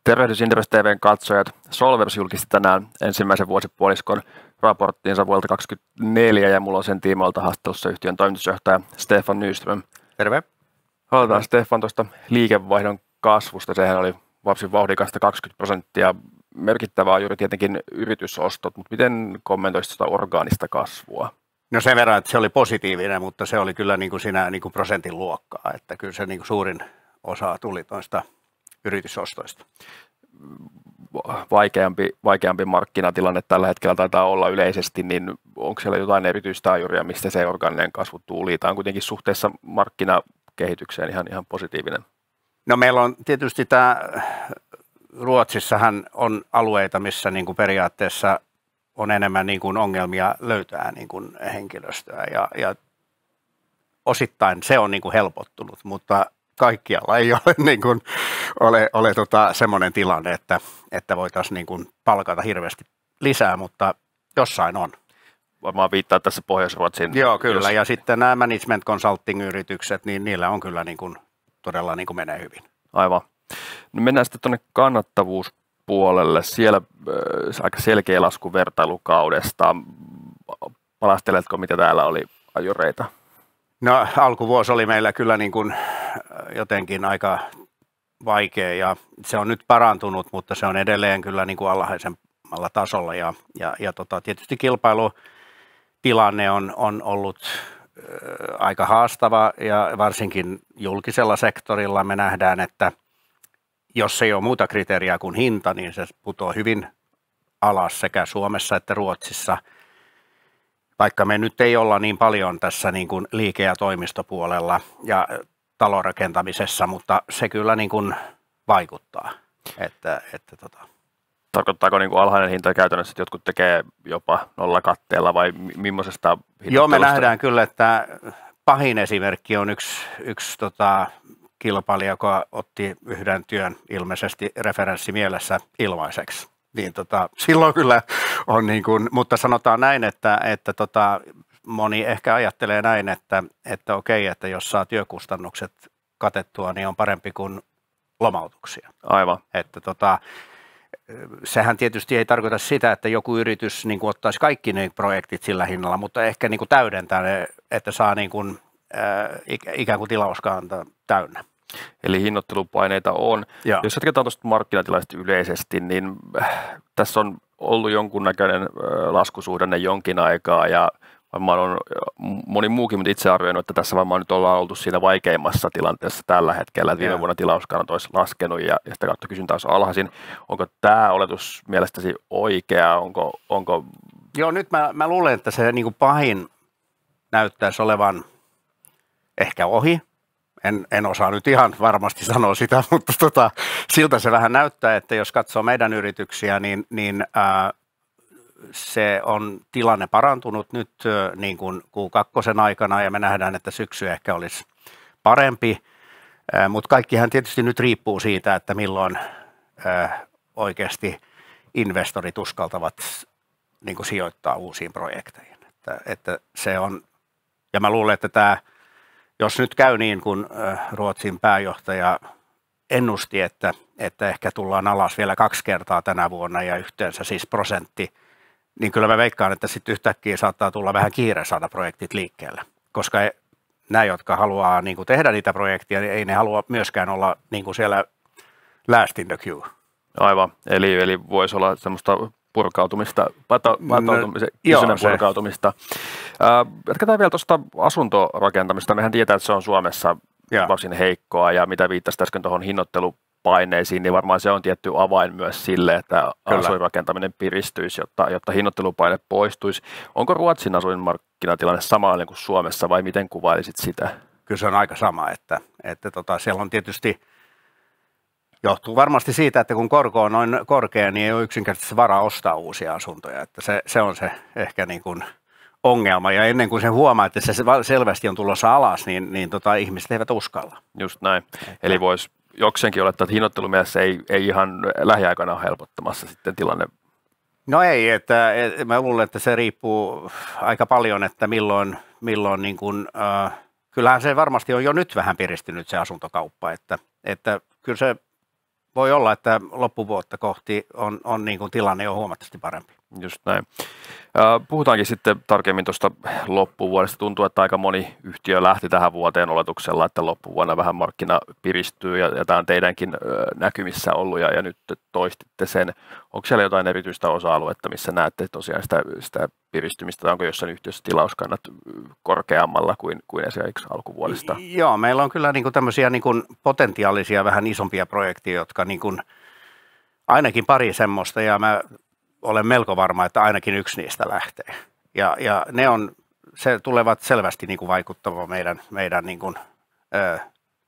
Tervehdys Inderes TV:n katsojat. Solvers julkisti tänään ensimmäisen vuosipuoliskon raporttiinsa vuodelta 2024 ja mulla on sen tiimoilta haastattelussa yhtiön toimitusjohtaja Stefan Nyström. Terve. Aloitetaan Stefan tuosta liikevaihdon kasvusta. Sehän oli varsin vauhdikasta 20%. Merkittävää on juuri tietenkin yritysostot, mutta miten kommentoisit sitä orgaanista kasvua? No sen verran, että se oli positiivinen, mutta se oli kyllä niin kuin siinä niin kuin prosentin luokkaa, että kyllä se niin kuin suurin osa tuli noista yritysostoista. Vaikeampi markkinatilanne tällä hetkellä taitaa olla yleisesti, niin onko siellä jotain erityistaajuria, mistä se orgaaninen kasvu tuuli? Tämä on kuitenkin suhteessa markkinakehitykseen ihan positiivinen. No meillä on tietysti tämä, Ruotsissahan on alueita, missä niin kuin periaatteessa on enemmän niin kuin ongelmia löytää niin kuin henkilöstöä ja osittain se on niin kuin helpottunut, mutta kaikkialla ei ole, niin kuin, ole semmoinen tilanne, että voitaisiin niin kuin palkata hirveästi lisää, mutta jossain on. Varmaan viittaa tässä Pohjois-Ruotsiin. Joo, kyllä. Ja sitten nämä management consulting-yritykset, niin niillä on kyllä niin kuin, todella niin kuin menee hyvin. Aivan. No mennään sitten tuonne kannattavuuspuolelle. Siellä aika selkeä lasku vertailukaudesta. Palasteletko, mitä täällä oli ajureita? No alkuvuosi oli meillä kyllä niin kuin jotenkin aika vaikea ja se on nyt parantunut, mutta se on edelleen kyllä niin kuin alhaisemmalla tasolla ja tietysti kilpailutilanne on ollut aika haastava ja varsinkin julkisella sektorilla me nähdään, että jos ei ole muuta kriteeriä kuin hinta, niin se putoaa hyvin alas sekä Suomessa että Ruotsissa. Vaikka me nyt ei olla niin paljon tässä niin kuin liike- ja toimistopuolella ja talonrakentamisessa, mutta se kyllä niin kuin vaikuttaa. Tarkoittaako niin kuin alhainen hinta käytännössä, että jotkut tekee jopa nollakatteella vai millaisesta hinnoittelusta? Joo, me nähdään kyllä, että pahin esimerkki on yksi kilpailija, joka otti yhden työn ilmeisesti referenssimielessä ilmaiseksi. Niin silloin kyllä on niin kuin, mutta sanotaan näin, että moni ehkä ajattelee näin, että okei, että jos saa työkustannukset katettua, niin on parempi kuin lomautuksia. Aivan. Että sehän tietysti ei tarkoita sitä, että joku yritys niin kuin ottaisi kaikki ne projektit sillä hinnalla, mutta ehkä niin kuin täydentää ne, että saa niin kuin, ikään kuin tilauskanta täynnä. Eli hinnoittelupaineita on. Joo. Jos jatketaan tuosta markkinatilasta yleisesti, niin tässä on ollut jonkunnäköinen laskusuhdanne jonkin aikaa ja varmaan on moni muukin, mutta itse arvioinut, että tässä varmaan nyt ollaan oltu siinä vaikeimmassa tilanteessa tällä hetkellä, että viime vuonna tilauskannat olisi laskenut ja sitä kautta kysyntä olisi alhaisin. Onko tämä oletus mielestäsi oikea? Onko... Joo, nyt mä luulen, että se niin kuin pahin näyttäisi olevan ehkä ohi. En osaa nyt ihan varmasti sanoa sitä, mutta siltä se vähän näyttää, että jos katsoo meidän yrityksiä, niin se on tilanne parantunut nyt niin kuin Q2 aikana ja me nähdään, että syksy ehkä olisi parempi, mutta kaikkihan tietysti nyt riippuu siitä, että milloin oikeasti investorit uskaltavat niin kuin sijoittaa uusiin projekteihin. Että se on, ja mä luulen, että jos nyt käy niin kuin Ruotsin pääjohtaja ennusti, että ehkä tullaan alas vielä 2 kertaa tänä vuonna ja yhteensä siis 1%, niin kyllä mä veikkaan, että sitten yhtäkkiä saattaa tulla vähän kiire saada projektit liikkeelle. Koska nämä, jotka haluaa niin kuin tehdä niitä projekteja, niin ei ne halua myöskään olla niin kuin siellä last in the queue. Aivan, eli voisi olla semmoista purkautumista, kysynnän purkautumista. Jatketaan vielä tuosta asuntorakentamista. Mehän tietää, että se on Suomessa varsin heikkoa ja mitä viittasit äsken tuohon hinnoittelupaineisiin, niin varmaan se on tietty avain myös sille, että asuinrakentaminen piristyisi, jotta hinnoittelupaine poistuisi. Onko Ruotsin asuinmarkkinatilanne samanlainen kuin Suomessa vai miten kuvailisit sitä? Kyllä se on aika sama, että siellä on tietysti johtuu varmasti siitä, että kun korko on noin korkea, niin ei ole yksinkertaisesti varaa ostaa uusia asuntoja. Että se on se ehkä niin kuin ongelma. Ja ennen kuin se huomaa, että se selvästi on tulossa alas, niin ihmiset eivät uskalla. Just näin. Eli voisi jokseenkin olettaa, että hinnoittelumielessä ei ihan lähiaikoina ole helpottamassa sitten tilanne. No ei, että mä luulen, että se riippuu aika paljon, että milloin niin kuin, kyllähän se varmasti on jo nyt vähän piristynyt se asuntokauppa, että kyllä se voi olla, että loppuvuotta kohti on niin kuin tilanne jo huomattavasti parempi. Just näin. Puhutaankin sitten tarkemmin tuosta loppuvuodesta. Tuntuu, että aika moni yhtiö lähti tähän vuoteen oletuksella, että loppuvuonna vähän markkina piristyy ja tämä on teidänkin näkymissä ollut ja nyt toistitte sen. Onko siellä jotain erityistä osa-aluetta, missä näette tosiaan sitä piristymistä, tai onko jossain yhtiössä tilauskannat korkeammalla kuin esimerkiksi alkuvuodesta? Joo, meillä on kyllä niin kuin tämmöisiä niin kuin potentiaalisia vähän isompia projekteja, jotka niin kuin, ainakin pari semmoista, ja mä olen melko varma, että ainakin yksi niistä lähtee. Ja se tulevat selvästi niin kuin vaikuttamaan meidän niin kuin,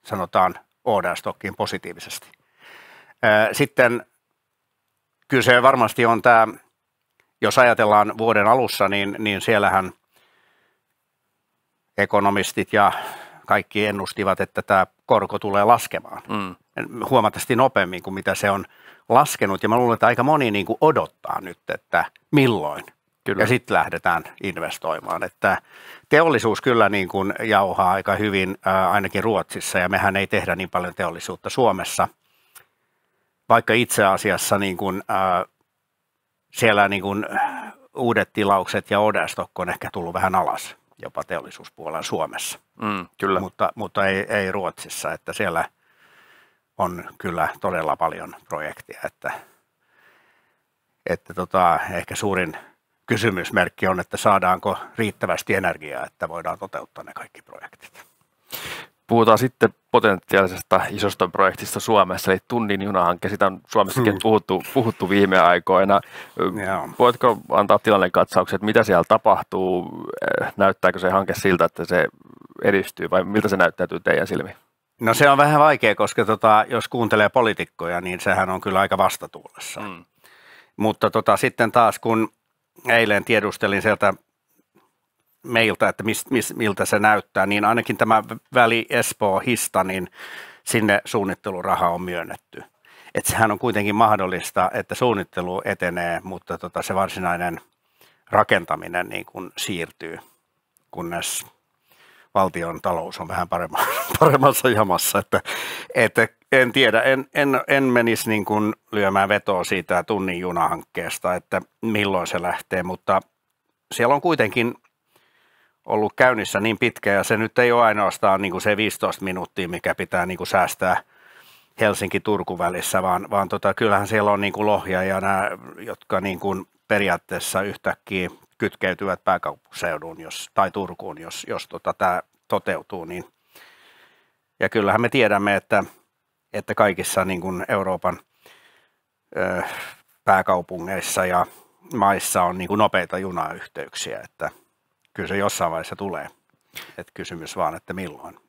sanotaan order-stockiin positiivisesti. Sitten kyse varmasti on tämä, jos ajatellaan vuoden alussa, niin siellähän ekonomistit ja kaikki ennustivat, että tämä korko tulee laskemaan huomattavasti nopeammin kuin mitä se on laskenut. Ja mä luulen, että aika moni niin kuin odottaa nyt, että milloin. Kyllä. Ja sitten lähdetään investoimaan. Että teollisuus kyllä niin kuin jauhaa aika hyvin, ainakin Ruotsissa, ja mehän ei tehdä niin paljon teollisuutta Suomessa. Vaikka itse asiassa niin kuin, siellä niin kuin uudet tilaukset ja order stock on ehkä tullut vähän alas, jopa teollisuuspuolella Suomessa. Kyllä. Mutta ei Ruotsissa, että siellä on kyllä todella paljon projekteja, että ehkä suurin kysymysmerkki on, että saadaanko riittävästi energiaa, että voidaan toteuttaa ne kaikki projektit. Puhutaan sitten potentiaalisesta isosta projektista Suomessa, eli tunnin junahanke. Sitä on Suomessakin puhuttu viime aikoina. Voitko antaa tilannekatsauksen, että mitä siellä tapahtuu? Näyttääkö se hanke siltä, että se edistyy, vai miltä se näyttäytyy teidän silmiin? No se on vähän vaikea, koska jos kuuntelee poliitikkoja, niin sehän on kyllä aika vastatuulessa. Mutta sitten taas, kun eilen tiedustelin sieltä meiltä, että miltä se näyttää, niin ainakin tämä väli Espoo-Hista, niin sinne suunnitteluraha on myönnetty. Että sehän on kuitenkin mahdollista, että suunnittelu etenee, mutta se varsinainen rakentaminen niin kuin siirtyy, kunnes valtion talous on vähän paremmassa jamassa. Että en tiedä, en menisi niin kuin lyömään vetoa siitä tunnin junahankkeesta, että milloin se lähtee, mutta siellä on kuitenkin ollut käynnissä niin pitkä, ja se nyt ei ole ainoastaan niin kuin se 15 minuuttia, mikä pitää niin kuin säästää Helsinki-Turku välissä, vaan kyllähän siellä on niin kuin Lohja ja nämä, jotka niin kuin periaatteessa yhtäkkiä kytkeytyvät pääkaupunkiseuduun tai Turkuun, jos tämä toteutuu. Niin. Ja kyllähän me tiedämme, että kaikissa niin kuin Euroopan pääkaupungeissa ja maissa on niin kuin nopeita junayhteyksiä, että kyllä se jossain vaiheessa tulee. Että kysymys vaan, että milloin.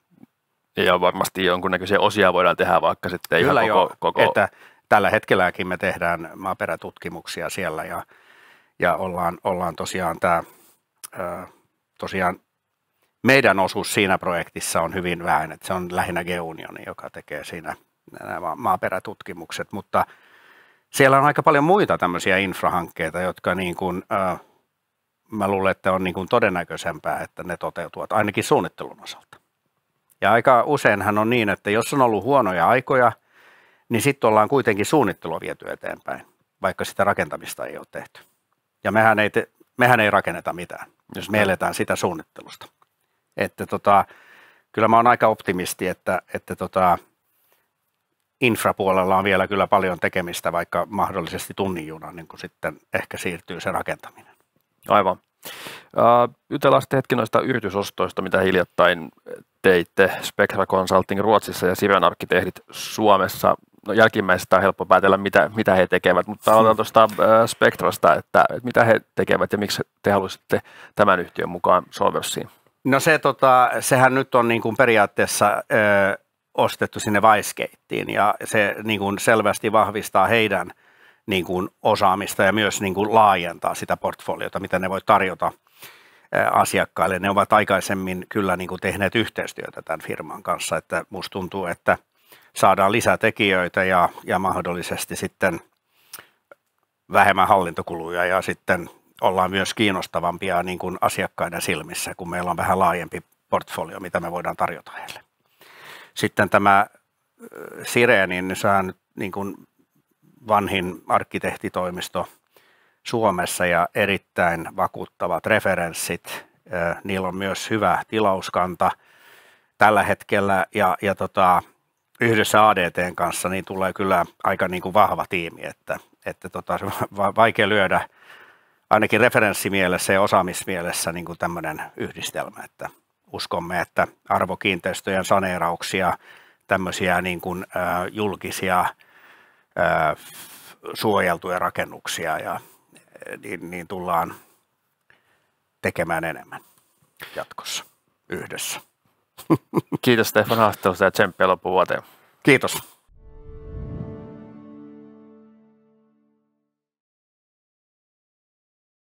Ja varmasti jonkunnäköisiä osia voidaan tehdä, vaikka sitten kyllä ihan koko... Että tällä hetkelläkin me tehdään maaperätutkimuksia siellä ja ollaan tosiaan tosiaan meidän osuus siinä projektissa on hyvin vähän, että se on lähinnä GeoUnioni, joka tekee siinä nämä maaperätutkimukset, mutta siellä on aika paljon muita tämmöisiä infrahankkeita, jotka niin kuin, mä luulen, että on niin kuin todennäköisempää, että ne toteutuvat ainakin suunnittelun osalta. Ja aika useinhan on niin, että jos on ollut huonoja aikoja, niin sitten ollaan kuitenkin suunnittelua viety eteenpäin, vaikka sitä rakentamista ei ole tehty. Ja mehän ei rakenneta mitään, jos me eletään sitä suunnittelusta. Että kyllä mä oon aika optimisti, että infrapuolella on vielä kyllä paljon tekemistä, vaikka mahdollisesti tunnin juna, niin kuin sitten ehkä siirtyy se rakentaminen. Aivan. Jutellaan sitten hetki noista yritysostoista, mitä hiljattain teitte Spectra Consulting Ruotsissa ja Siren Arkkitehdit Suomessa. No, jälkimmäisestä on helppo päätellä, mitä he tekevät, mutta aloitan tuosta Spectrasta, että mitä he tekevät ja miksi te haluaisitte tämän yhtiön mukaan Solversiin? No sehän nyt on niin kuin periaatteessa ostettu sinne WiseGateen ja se niin kuin selvästi vahvistaa heidän niin kuin osaamista ja myös niin kuin laajentaa sitä portfoliota, mitä ne voi tarjota asiakkaille. Ne ovat aikaisemmin kyllä niin kuin tehneet yhteistyötä tämän firman kanssa, että musta tuntuu, että saadaan lisätekijöitä ja mahdollisesti sitten vähemmän hallintokuluja ja sitten ollaan myös kiinnostavampia niin kuin asiakkaiden silmissä, kun meillä on vähän laajempi portfolio, mitä me voidaan tarjota heille. Sitten tämä Sire, niin sehän niin kuin vanhin arkkitehtitoimisto Suomessa ja erittäin vakuuttavat referenssit. Niillä on myös hyvä tilauskanta tällä hetkellä ja yhdessä ADT:n kanssa niin tulee kyllä aika niin kuin vahva tiimi, että se on vaikea lyödä ainakin referenssimielessä ja osaamismielessä niin kuin tämmöinen yhdistelmä, että uskomme, että arvokiinteistöjen saneerauksia, tämmöisiä niin kuin julkisia suojeltuja rakennuksia ja niin tullaan tekemään enemmän jatkossa yhdessä. Kiitos Stefan haastattelusta ja tsemppiä loppuvuoteen. Kiitos.